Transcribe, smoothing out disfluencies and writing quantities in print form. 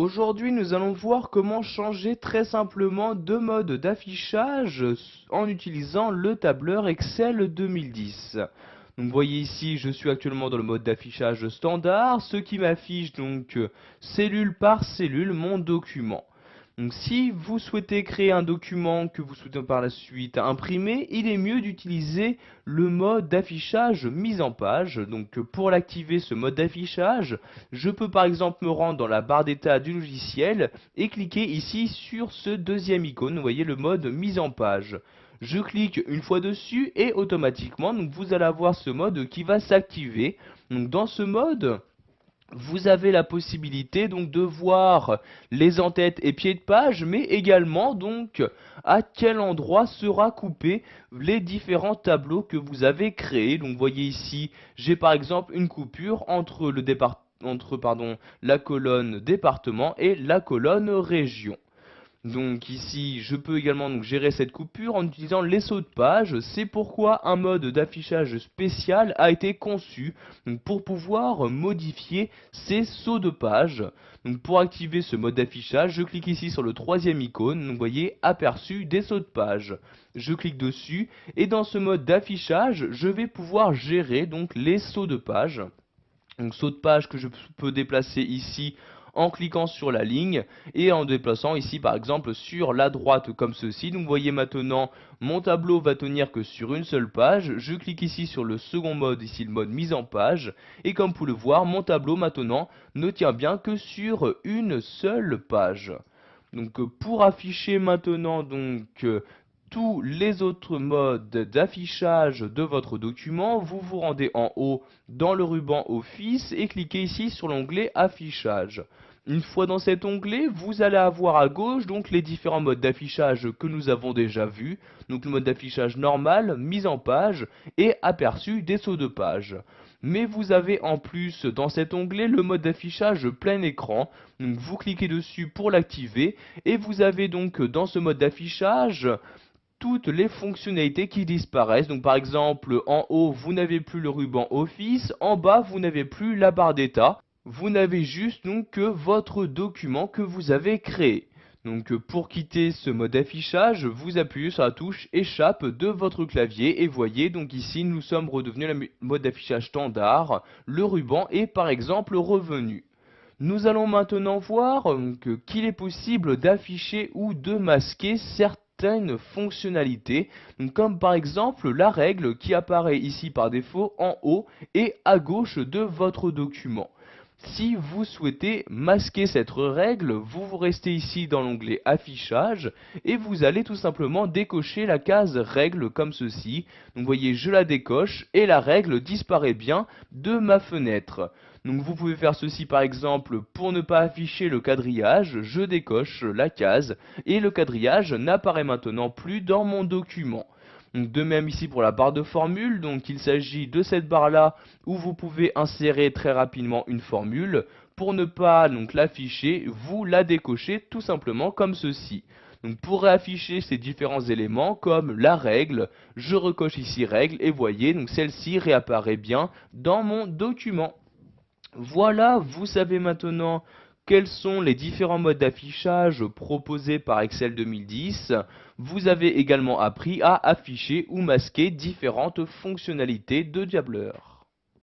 Aujourd'hui, nous allons voir comment changer très simplement deux modes d'affichage en utilisant le tableur Excel 2010. Donc, vous voyez ici, je suis actuellement dans le mode d'affichage standard, ce qui m'affiche donc cellule par cellule mon document. Donc, si vous souhaitez créer un document que vous souhaitez par la suite imprimer, il est mieux d'utiliser le mode d'affichage mise en page. Donc, pour l'activer ce mode d'affichage, je peux par exemple me rendre dans la barre d'état du logiciel et cliquer ici sur ce deuxième icône, vous voyez le mode mise en page. Je clique une fois dessus et automatiquement donc, vous allez avoir ce mode qui va s'activer. Donc dans ce mode, vous avez la possibilité donc de voir les en-têtes et pieds de page, mais également donc à quel endroit sera coupé les différents tableaux que vous avez créés. Donc vous voyez ici, j'ai par exemple une coupure entre la colonne département et la colonne région. Donc ici, je peux également donc, gérer cette coupure en utilisant les sauts de page. C'est pourquoi un mode d'affichage spécial a été conçu donc, pour pouvoir modifier ces sauts de page. Donc pour activer ce mode d'affichage, je clique ici sur le troisième icône. Donc vous voyez, aperçu des sauts de page. Je clique dessus et dans ce mode d'affichage, je vais pouvoir gérer donc les sauts de page. Donc saut de page que je peux déplacer ici en cliquant sur la ligne et en déplaçant ici par exemple sur la droite comme ceci. Donc vous voyez maintenant mon tableau va tenir que sur une seule page. Je clique ici sur le second mode, ici le mode mise en page, et comme vous pouvez le voir, mon tableau maintenant ne tient bien que sur une seule page. Donc pour afficher maintenant tous les autres modes d'affichage de votre document, vous vous rendez en haut dans le ruban Office et cliquez ici sur l'onglet Affichage. Une fois dans cet onglet, vous allez avoir à gauche donc les différents modes d'affichage que nous avons déjà vus. Donc le mode d'affichage normal, mise en page et aperçu des sauts de page. Mais vous avez en plus dans cet onglet le mode d'affichage plein écran. Donc vous cliquez dessus pour l'activer et vous avez donc dans ce mode d'affichage toutes les fonctionnalités qui disparaissent. Donc par exemple, en haut, vous n'avez plus le ruban Office, en bas, vous n'avez plus la barre d'état. Vous n'avez juste donc que votre document que vous avez créé. Donc pour quitter ce mode d'affichage, vous appuyez sur la touche échappe de votre clavier et voyez donc ici nous sommes redevenus le mode d'affichage standard, le ruban est par exemple revenu. Nous allons maintenant voir qu'il est possible d'afficher ou de masquer certaines fonctionnalités, comme par exemple la règle qui apparaît ici par défaut en haut et à gauche de votre document. Si vous souhaitez masquer cette règle, vous restez ici dans l'onglet affichage et vous allez tout simplement décocher la case règle comme ceci. Donc vous voyez, je la décoche et la règle disparaît bien de ma fenêtre. Donc vous pouvez faire ceci par exemple pour ne pas afficher le quadrillage, je décoche la case et le quadrillage n'apparaît maintenant plus dans mon document. Donc de même ici pour la barre de formule, donc il s'agit de cette barre là où vous pouvez insérer très rapidement une formule. Pour ne pas donc l'afficher, vous la décochez tout simplement comme ceci. Donc pour réafficher ces différents éléments comme la règle, je recoche ici règle et voyez donc celle-ci réapparaît bien dans mon document. Voilà, vous savez maintenant quels sont les différents modes d'affichage proposés par Excel 2010. Vous avez également appris à afficher ou masquer différentes fonctionnalités de Diableur.